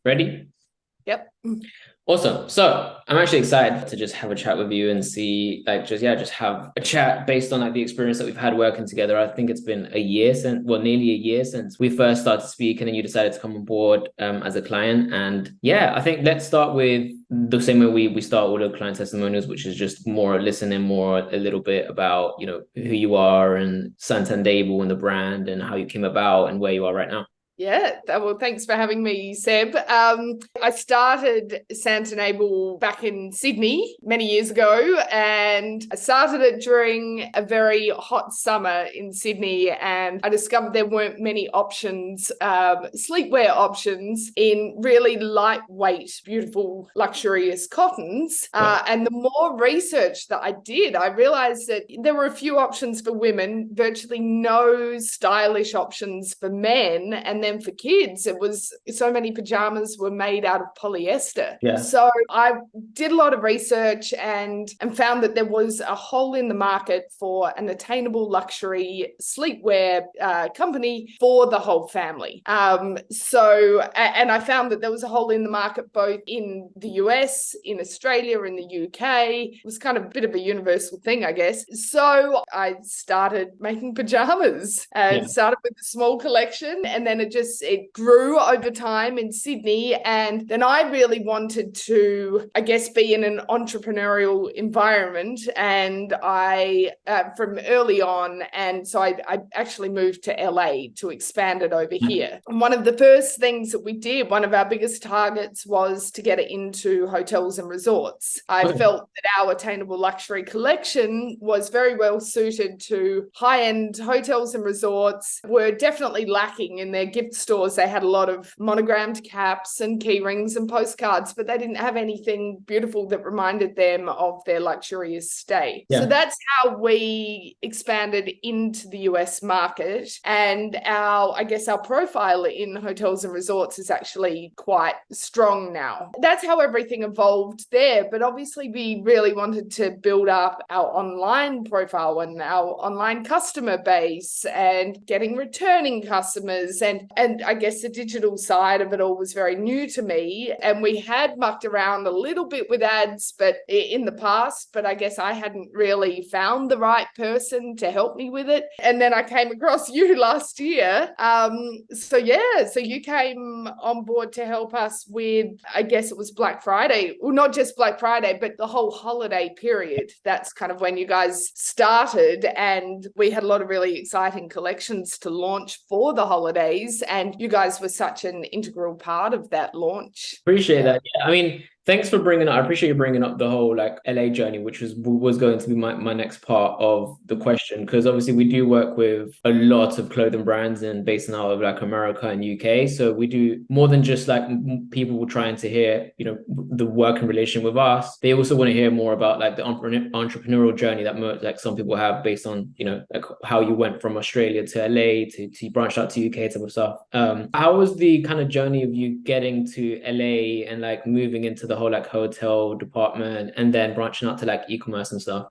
Ready? Yep. Awesome. So I'm actually excited to just have a chat with you and see, just have a chat based on like the experience that we've had working together. I think it's been a year since, well, nearly a year since we first started speaking and you decided to come on board as a client. And yeah, I think let's start with the same way we start all the client testimonials, which is just more listening, more a little bit about, who you are and Sant and Abel and the brand and how you came about and where you are right now. Yeah, well, thanks for having me, Seb. I started Sant and Abel back in Sydney many years ago, and I started it during a very hot summer in Sydney, and I discovered there weren't many options, sleepwear options in really lightweight, beautiful, luxurious cottons. And the more research that I did, I realized that there were a few options for women, virtually no stylish options for men, and then for kids, it was so many pajamas were made out of polyester. Yeah. So I did a lot of research and found that there was a hole in the market for an attainable luxury sleepwear company for the whole family. And I found that there was a hole in the market both in the US, in Australia, in the UK. It was kind of a bit of a universal thing, I guess. So I started making pajamas and started with a small collection, and then it grew over time in Sydney. And then I really wanted to, I guess, be in an entrepreneurial environment. And I, from early on, and so I actually moved to LA to expand it over here. And one of the first things that we did, one of our biggest targets was to get it into hotels and resorts. I felt that our attainable luxury collection was very well suited to high-end hotels and resorts, were definitely lacking in their gift stores. They had a lot of monogrammed caps and key rings and postcards, but they didn't have anything beautiful that reminded them of their luxurious stay. So that's how we expanded into the US market. And our profile in hotels and resorts is actually quite strong now. That's how everything evolved there. But obviously we really wanted to build up our online profile and our online customer base and getting returning customers. And I guess the digital side of it all was very new to me. And we had mucked around a little bit with ads, but in the past, but I guess I hadn't really found the right person to help me with it. And then I came across you last year. So you came on board to help us with, I guess it was Black Friday. Well, not just Black Friday, but the whole holiday period. That's kind of when you guys started, and we had a lot of really exciting collections to launch for the holidays, and you guys were such an integral part of that launch. Appreciate that. Yeah, I mean, thanks for bringing up. I appreciate you bringing up the whole like LA journey, which was going to be my next part of the question, because obviously we do work with a lot of clothing brands and based in out of like America and UK. So we do more than just like people trying to hear, the working relation with us. They also want to hear more about like the entrepreneurial journey that like some people have based on, like how you went from Australia to LA to branch out to UK type of stuff. How was the kind of journey of you getting to LA and like moving into the whole like hotel department and then branching out to like e-commerce and stuff?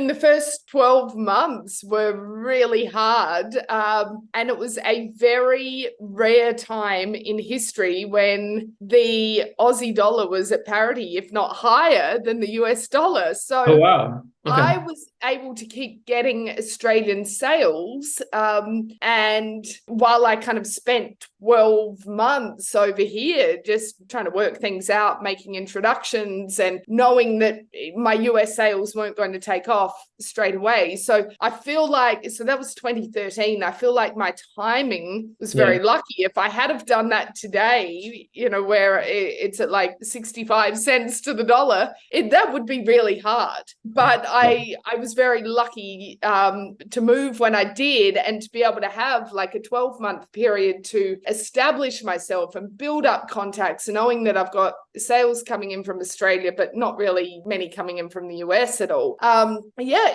The first 12 months were really hard. And it was a very rare time in history when the Aussie dollar was at parity, if not higher than the US dollar. So oh, wow. Okay. I was able to keep getting Australian sales. And while I kind of spent 12 months over here just trying to work things out, making introductions and knowing that my US sales weren't going to take off straight away. So I feel like, so that was 2013. I feel like my timing was very lucky. If I had have done that today, where it's at like 65 cents to the dollar, that would be really hard. But I was very lucky to move when I did, and to be able to have like a 12-month period to establish myself and build up contacts, knowing that I've got sales coming in from Australia, but not really many coming in from the US at all.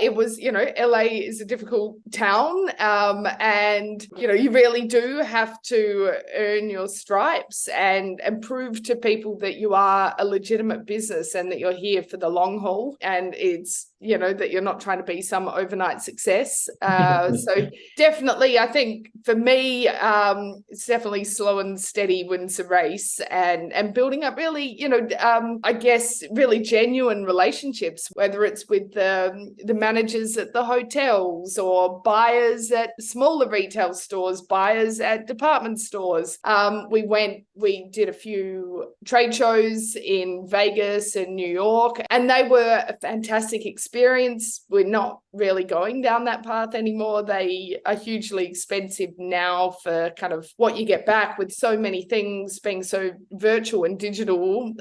It was, LA is a difficult town. And, you really do have to earn your stripes and prove to people that you are a legitimate business and that you're here for the long haul. And it's that you're not trying to be some overnight success. So definitely, I think for me, it's definitely slow and steady wins the race, and building up really, I guess, really genuine relationships, whether it's with the managers at the hotels or buyers at smaller retail stores, buyers at department stores. We did a few trade shows in Vegas and New York, and they were a fantastic experience. We're not really going down that path anymore. They are hugely expensive now for kind of what you get back with so many things being so virtual and digital.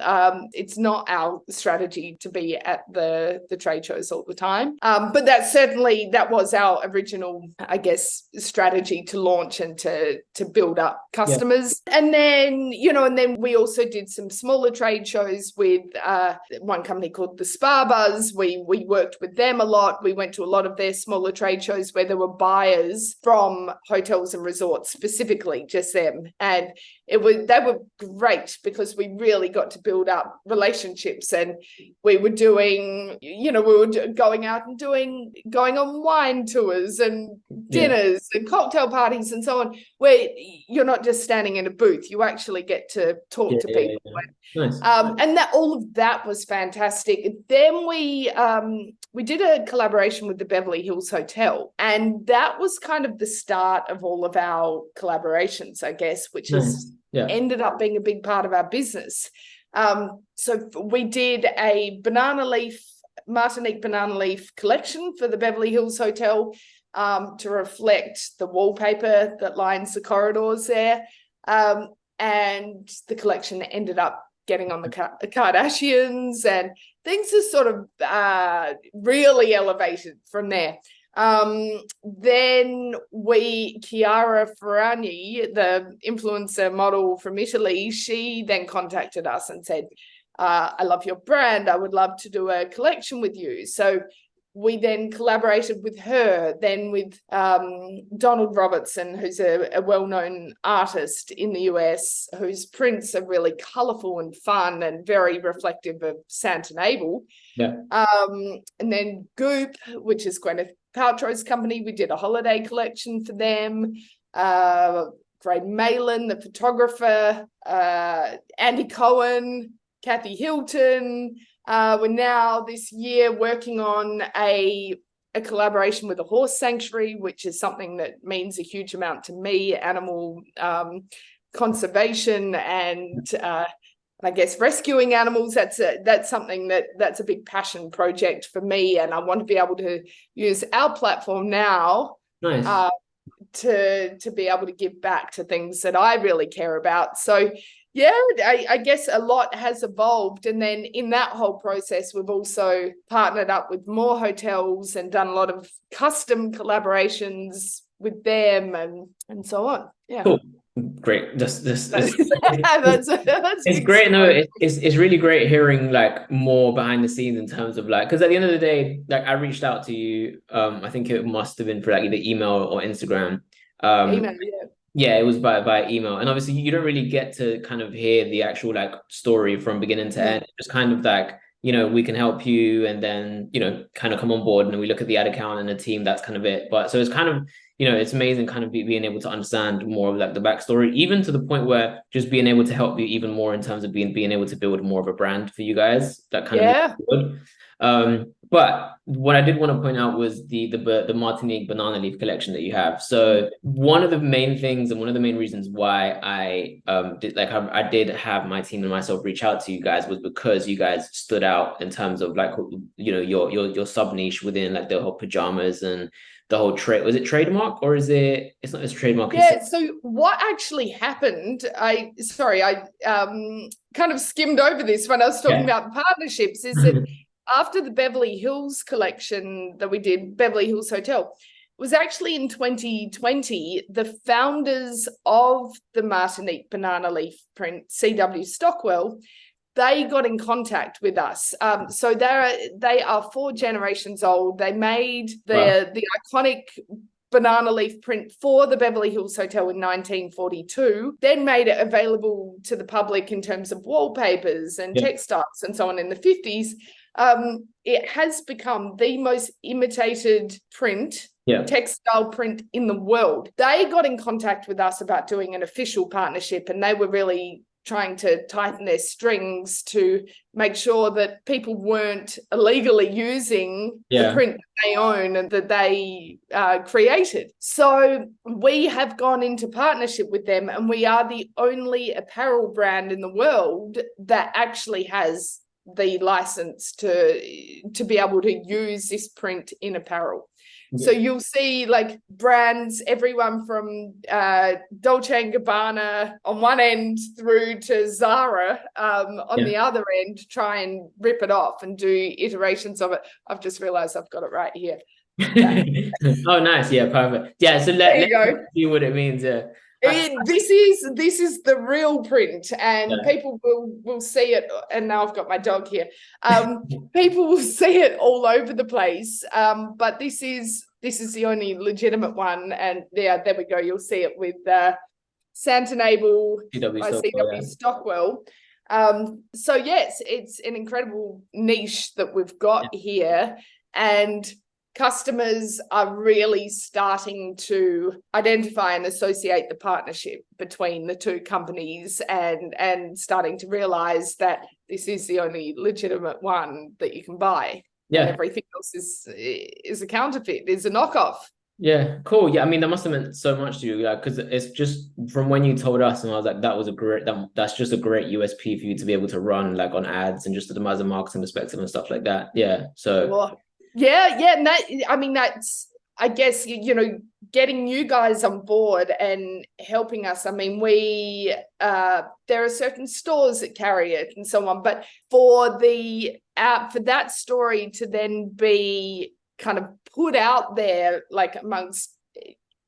It's not our strategy to be at the trade shows all the time. But that was our original, I guess, strategy to launch and to build up customers. Yeah. And then we also did some smaller trade shows with one company called the Spa Buzz. We worked with them a lot. We went to a lot of their smaller trade shows where there were buyers from hotels and resorts, specifically just them. And they were great because we really got to build up relationships, and we were doing, going out and going on wine tours and dinners and cocktail parties and so on, where you're not just standing in a booth, you actually get to talk to people. Nice. And that all of that was fantastic. Then we did a collaboration with the Beverly Hills Hotel, and that was kind of the start of all of our collaborations, I guess, which has ended up being a big part of our business. So we did a Martinique banana leaf collection for the Beverly Hills Hotel to reflect the wallpaper that lines the corridors there. And the collection ended up getting on the Kardashians, and things are sort of really elevated from there. Then Chiara Ferragni, the influencer model from Italy, she then contacted us and said, I love your brand. I would love to do a collection with you. So we then collaborated with her, then with Donald Robertson, who's a well-known artist in the US, whose prints are really colourful and fun and very reflective of Sant and Abel. Yeah. And then Goop, which is Gwyneth Paltrow's company, we did a holiday collection for them. Greg Malin, the photographer, Andy Cohen, Kathy Hilton. We're now this year working on a collaboration with a horse sanctuary, which is something that means a huge amount to me, animal conservation and I guess rescuing animals. That's something that's a big passion project for me, and I want to be able to use our platform now to be able to give back to things that I really care about. So yeah, I guess a lot has evolved. And then in that whole process, we've also partnered up with more hotels and done a lot of custom collaborations with them and so on. Yeah. Cool. Great. This that's it's great. No, it's really great hearing like more behind the scenes in terms of like, because at the end of the day, like I reached out to you. I think it must have been for like either email or Instagram. Email, yeah, it was by email, and obviously you don't really get to kind of hear the actual like story from beginning to end. It's just kind of like, we can help you, and then kind of come on board, and then we look at the ad account and the team. That's kind of it. But so it's kind of it's amazing kind of being able to understand more of like the backstory, even to the point where just being able to help you even more in terms of being able to build more of a brand for you guys. That kind of good. But what I did want to point out was the Martinique banana leaf collection that you have. So one of the main things and one of the main reasons why I did have my team and myself reach out to you guys was because you guys stood out in terms of like your sub niche within like the whole pajamas and the whole trade. Was it trademark or is it? It's not as trademark. Yeah. So what actually happened? I kind of skimmed over this when I was talking about the partnerships. Is that after the Beverly Hills collection that we did, Beverly Hills Hotel, it was actually in 2020, the founders of the Martinique banana leaf print, C.W. Stockwell, they got in contact with us. So they are 4 generations old. They made the iconic banana leaf print for the Beverly Hills Hotel in 1942, then made it available to the public in terms of wallpapers and textiles and so on in the 50s. it has become the most imitated print, Yeah. textile print in the world. They got in contact with us about doing an official partnership, and they were really trying to tighten their strings to make sure that people weren't illegally using the print that they own and that they created. So we have gone into partnership with them, and we are the only apparel brand in the world that actually has the license to be able to use this print in apparel. So you'll see like brands, everyone from Dolce & Gabbana on one end through to Zara on the other end, try and rip it off and do iterations of it. I've just realized I've got it right here. Oh, nice. Yeah, perfect. Yeah, so let's see what it means. Yeah. This is the real print, and people will see it. And now I've got my dog here. People will see it all over the place. But this is the only legitimate one. And there we go. You'll see it with Sant and Abel by CW Stockwell. So yes, it's an incredible niche that we've got here, and customers are really starting to identify and associate the partnership between the two companies, and starting to realize that this is the only legitimate one that you can buy. Yeah. And everything else is a counterfeit, is a knockoff. Yeah, cool. Yeah, I mean, that must have meant so much to you, like, because it's just from when you told us, and I was like, that's just a great USP for you to be able to run like on ads and just optimize the marketing perspective and stuff like that. Yeah. So. Well, yeah. And that's, I guess, getting you guys on board and helping us. I mean, there are certain stores that carry it and so on, but for that story to then be kind of put out there, like amongst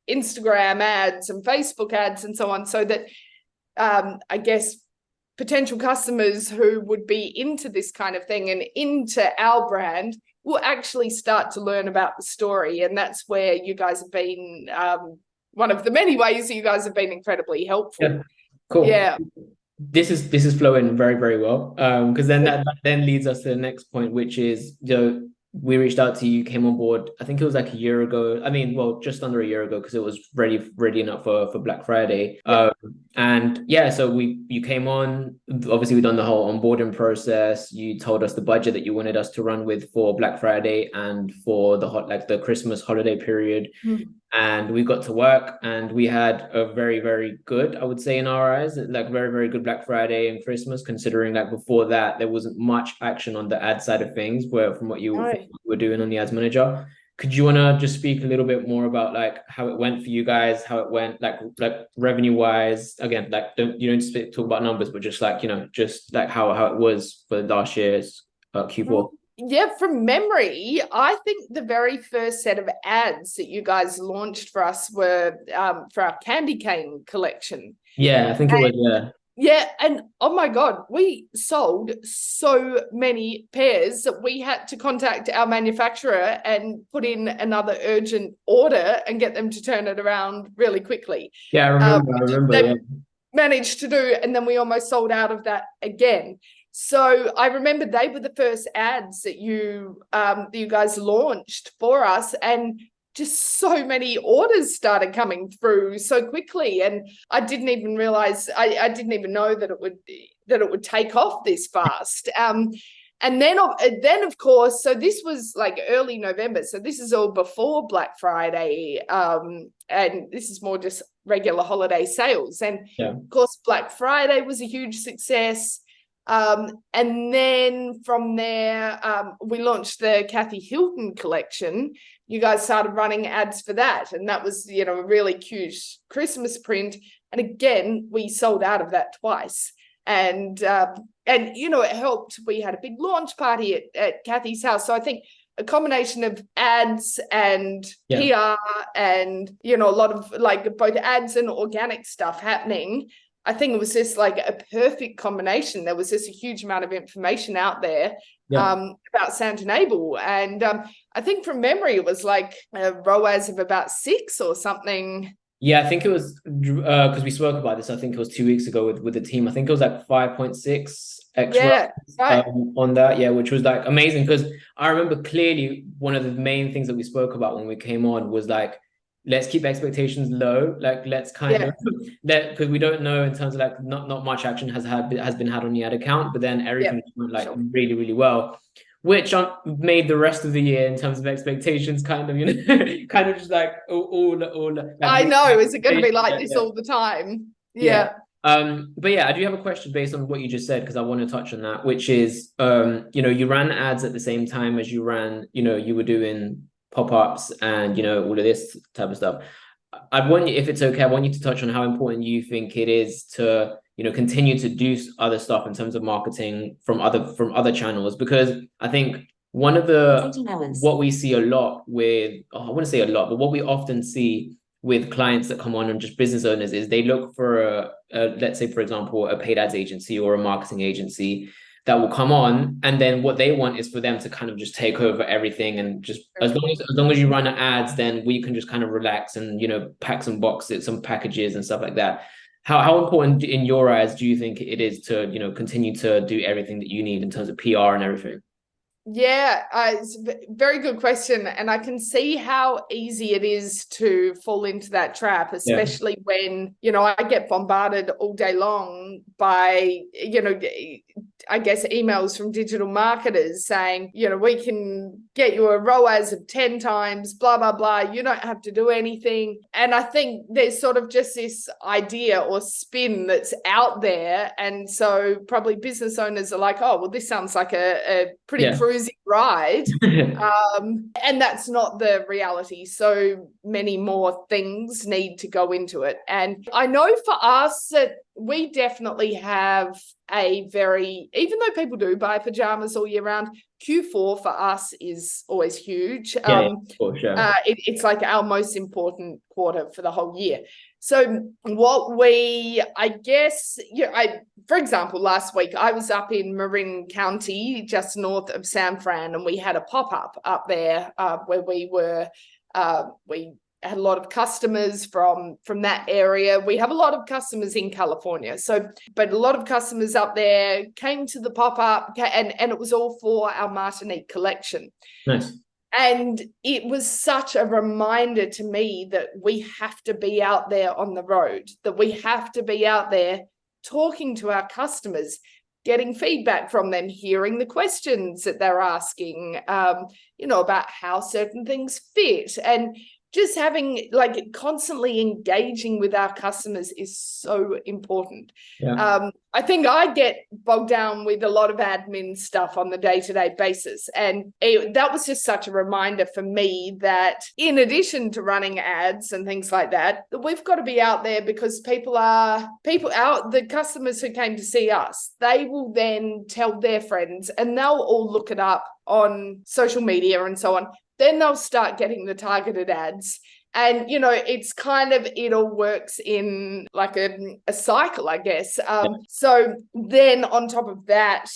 Instagram ads and Facebook ads and so on, so that I guess potential customers who would be into this kind of thing and into our brand will actually start to learn about the story. And that's where you guys have been, one of the many ways that you guys have been incredibly helpful. Yeah. Cool. Yeah. This is flowing very, very well. Because then that then leads us to the next point, which is, we reached out to you, came on board, I think it was like a year ago. I mean, well, just under a year ago, because it was ready enough for Black Friday. Yeah. So you came on, obviously we've done the whole onboarding process. You told us the budget that you wanted us to run with for Black Friday and for the Christmas holiday period. Mm-hmm. And we got to work, and we had a very, very good, I would say in our eyes, like very, very good Black Friday and Christmas, considering like before that, there wasn't much action on the ad side of things from what you were doing on the ads manager. Could you want to just speak a little bit more about like how it went for you guys, how it went like revenue wise? Again, like you don't talk about numbers, but just like, just like how it was for last year's Q4. Yeah, from memory, I think the very first set of ads that you guys launched for us were for our candy cane collection. Yeah, I think it was. Yeah, and oh my God, we sold so many pairs that we had to contact our manufacturer and put in another urgent order and get them to turn it around really quickly. Yeah, I remember. They managed to do, and then we almost sold out of that again. So I remember they were the first ads that you guys launched for us, and just so many orders started coming through so quickly, and I didn't even realize, I didn't even know that it would take off this fast. And then of course, so this was like early November, so this is all before Black Friday, and this is more just regular holiday sales. And of course, Black Friday was a huge success. And then from there, we launched the Kathy Hilton collection. You guys started running ads for that. And that was, a really cute Christmas print. And again, we sold out of that twice. And it helped. We had a big launch party at Kathy's house. So I think a combination of ads and PR and, a lot of like both ads and organic stuff happening. I think it was just like a perfect combination. There was just a huge amount of information out there about Sant and Abel. And I think from memory, it was like a ROAS of about 6 or something Yeah, I think it was because we spoke about this. I think it was 2 weeks ago with the team. I think it was like 5.6x Yeah, right. on that. Yeah, which was like amazing because I remember clearly one of the main things that we spoke about when we came on was like, let's keep expectations low. Like let's kind Yeah, of let because we don't know in terms of like not much action has been had on the ad account, but then yeah, everything went like sure. really really well. Which made the rest of the year in terms of expectations kind of, you know, kind of just like all like I really know. Is it going to be like yeah, this yeah. all the time? Yeah. Yeah. But yeah, I do have a question based on what you just said because I want to touch on that, which is, you know, you ran ads at the same time as you ran, you know, you were doing pop-ups and, you know, all of this type of stuff. I want you, if it's okay, I want you to touch on how important you think it is to, you know, continue to do other stuff in terms of marketing from other channels, because I think one of the what we see a lot with, oh, I wouldn't say a lot, but what we often see with clients that come on and just business owners is they look for let's say for example a paid ads agency or a marketing agency that will come on, and then what they want is for them to kind of just take over everything and just as long as you run ads, then we can just kind of relax and, you know, pack some boxes, some packages and stuff like that. How important in your eyes do you think it is to, you know, continue to do everything that you need in terms of PR and everything? Yeah, it's a very good question. And I can see how easy it is to fall into that trap, Yeah. especially when, you know, I get bombarded all day long by, you know, I guess emails from digital marketers saying, you know, we can get you a ROAS of 10 times, blah, blah, blah. You don't have to do anything. And I think there's sort of just this idea or spin that's out there. And so probably business owners are like, oh, well, this sounds like a pretty cruisy ride. And that's not the reality. So many more things need to go into it. And I know for us that we definitely have a very, even though people do buy pajamas all year round, Q4 for us is always huge. It's like our most important quarter for the whole year. So what we, I guess, for example, last week I was up in Marin County, just north of San Fran, and we had a pop-up up there where we had a lot of customers from that area. We have a lot of customers in California. But a lot of customers up there came to the pop-up, and it was all for our Martinique collection. Nice. And it was such a reminder to me that we have to be out there on the road, that we have to be out there talking to our customers, getting feedback from them, hearing the questions that they're asking, you know, about how certain things fit. And just having, like, constantly engaging with our customers is so important. Yeah. I think I get bogged down with a lot of admin stuff on the day-to-day basis. And that was just such a reminder for me that in addition to running ads and things like that, we've got to be out there, because the customers who came to see us, they will then tell their friends and they'll all look it up on social media and so on. Then they'll start getting the targeted ads. And, you know, it's kind of, it all works in like a cycle, I guess. So then on top of that,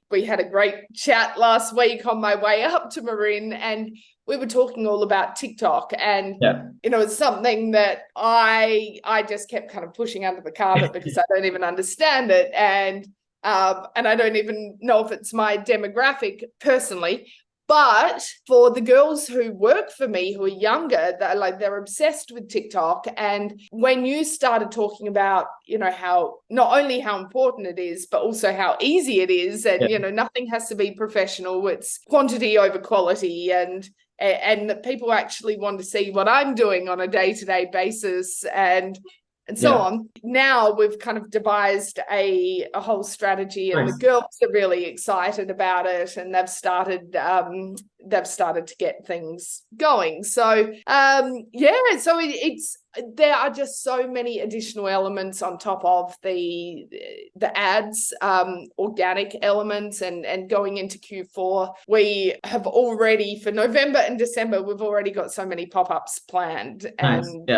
we had a great chat last week on my way up to Marin, and we were talking all about TikTok. And, you know, it's something that I just kept kind of pushing under the carpet because I don't even understand it. And I don't even know if it's my demographic personally. But for the girls who work for me, who are younger, they're obsessed with TikTok. And when you started talking about, you know, how not only how important it is, but also how easy it is, and you know, nothing has to be professional. It's quantity over quality, and that people actually want to see what I'm doing on a day-to-day basis, and so on. Now we've kind of devised a whole strategy, and the girls are really excited about it, and they've started to get things going. So so it's there are just so many additional elements on top of the ads, organic elements, and going into Q4, we have already, for November and December, we've already got so many pop-ups planned. And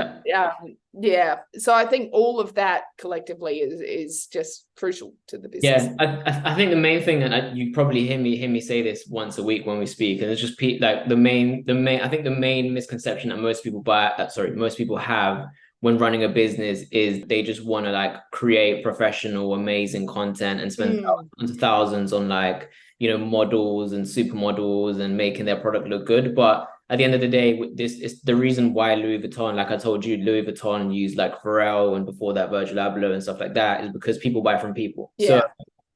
so I think all of that collectively is just crucial to the business. I think the main thing, and you probably hear me say this once a week when we speak, and it's just like the main I think the main misconception that most people have have when running a business is they just want to like create professional, amazing content and spend thousands of thousands on like, models and supermodels and making their product look good. But at the end of the day, this is the reason why Louis Vuitton, like I told you, Louis Vuitton used like Pharrell and before that Virgil Abloh and stuff like that, is because people buy from people. Yeah.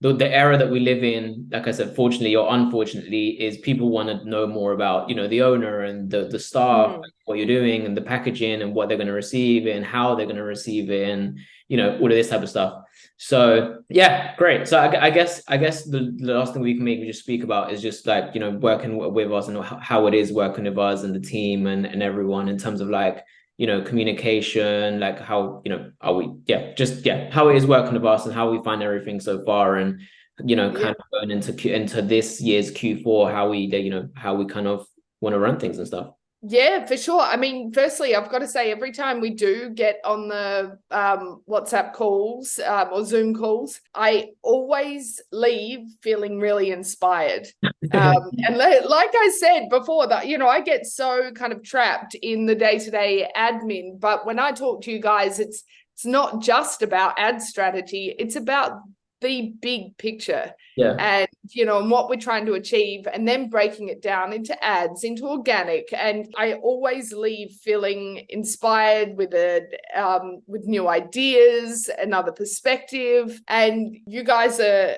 So the era that we live in, like I said, fortunately or unfortunately, is people want to know more about, the owner and the staff, like what you're doing and the packaging and what they're going to receive and how they're going to receive it and, all of this type of stuff. So yeah, great. So I guess the last thing we can maybe just speak about is just like, working with us and how it is working with us and the team and everyone in terms of like, communication, like how, are we, how it is working with us and how we find everything so far. And, kind of going into this year's Q4, how we kind of want to run things and stuff. Yeah, for sure. I mean, firstly, I've got to say, every time we do get on the WhatsApp calls or Zoom calls, I always leave feeling really inspired. And like I said before, that, I get so kind of trapped in the day-to-day admin. But when I talk to you guys, it's not just about ad strategy. It's about the big picture. Yeah. And, and what we're trying to achieve, and then breaking it down into ads, into organic. And I always leave feeling inspired with new ideas, another perspective. And you guys are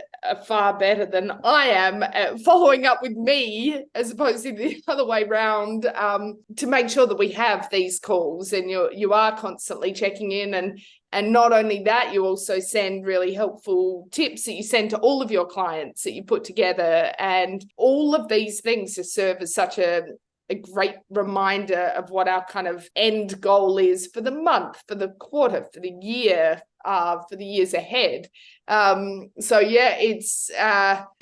far better than I am at following up with me, as opposed to the other way around, to make sure that we have these calls and you are constantly checking in. And not only that, you also send really helpful tips that you send to all of your clients that you put together. And all of these things just serve as such a great reminder of what our kind of end goal is for the month, for the quarter, for the year, for the years ahead. So yeah, it's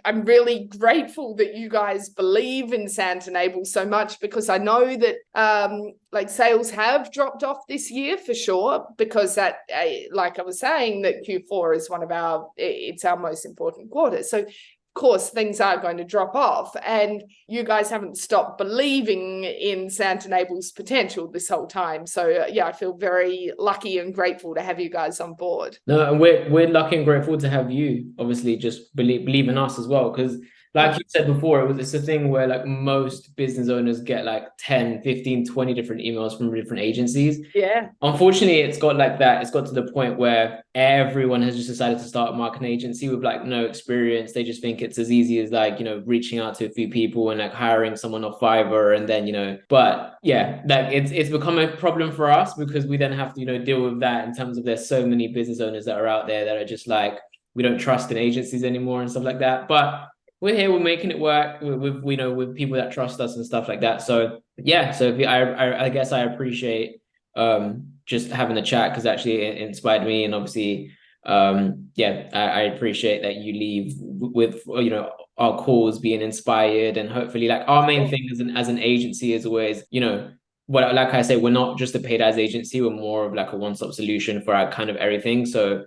I'm really grateful that you guys believe in Sant and Abel so much, because I know that like sales have dropped off this year for sure, because that like I was saying, that Q4 is it's our most important quarter. So of course, things are going to drop off, and you guys haven't stopped believing in Sant and Abel's potential this whole time. So yeah, I feel very lucky and grateful to have you guys on board. No, and we're lucky and grateful to have you, obviously, just believe in us as well. Because like you said before, it's a thing where like most business owners get like 10, 15, 20 different emails from different agencies. Yeah. Unfortunately, it's got like that. It's got to the point where everyone has just decided to start a marketing agency with like no experience. They just think it's as easy as like, reaching out to a few people and like hiring someone off Fiverr and then, but yeah, like it's become a problem for us, because we then have to, deal with that in terms of there's so many business owners that are out there that are just like, we don't trust in agencies anymore and stuff like that. But we're here, we're making it work with with people that trust us and stuff like that. So yeah, so I guess I appreciate just having a chat, because actually it inspired me. And obviously I appreciate that you leave with our calls being inspired, and hopefully like our main thing as an agency is always, well, like I say, we're not just a paid ads agency, we're more of like a one-stop solution for our kind of everything. So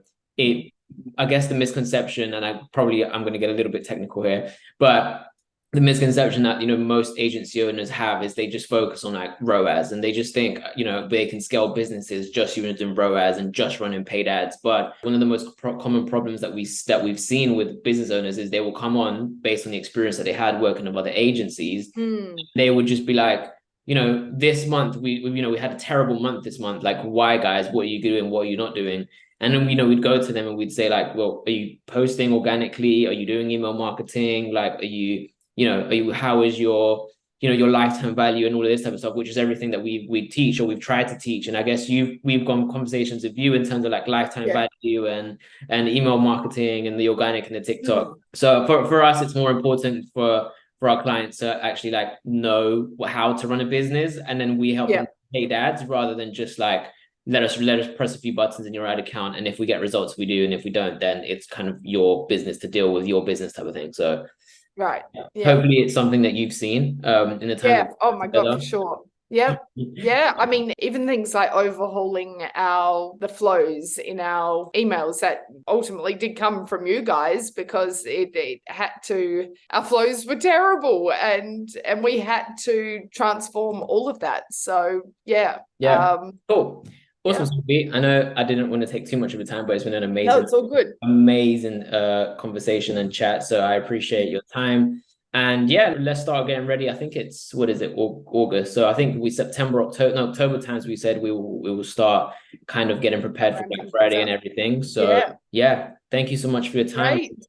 I guess the misconception, and I'm going to get a little bit technical here, but the misconception that, most agency owners have is they just focus on like ROAS, and they just think, they can scale businesses just using ROAS and just running paid ads. But one of the most common problems that we've seen with business owners is they will come on based on the experience that they had working with other agencies. They would just be like, this month we had a terrible month this month. Like, why, guys? What are you doing? What are you not doing? And then, we'd go to them and we'd say like, well, are you posting organically? Are you doing email marketing? Like, how is your, your lifetime value and all of this type of stuff, which is everything that we teach, or we've tried to teach. And I guess we've gone conversations with you in terms of like lifetime value and email marketing and the organic and the TikTok. So for us, it's more important for our clients to actually like know how to run a business, and then we help them paid ads, rather than just like, let us press a few buttons in your ad account, and if we get results, we do, and if we don't, then it's kind of your business to deal with your business type of thing. So right, hopefully it's something that you've seen in the time. Oh my god, for sure. Yeah. I mean, even things like overhauling the flows in our emails, that ultimately did come from you guys, because it had to, our flows were terrible, and we had to transform all of that. So yeah. Cool. Awesome, Yeah. Sophie. I know I didn't want to take too much of your time, but it's been an No, amazing, it's all good. amazing conversation and chat. So I appreciate your time. And yeah, let's start getting ready. I think it's what is it, August? So I think we September, October, no, October times we said we will start kind of getting prepared for Black Ramping things Friday and up. everything. So Yeah. yeah, thank you so much for your time. Great.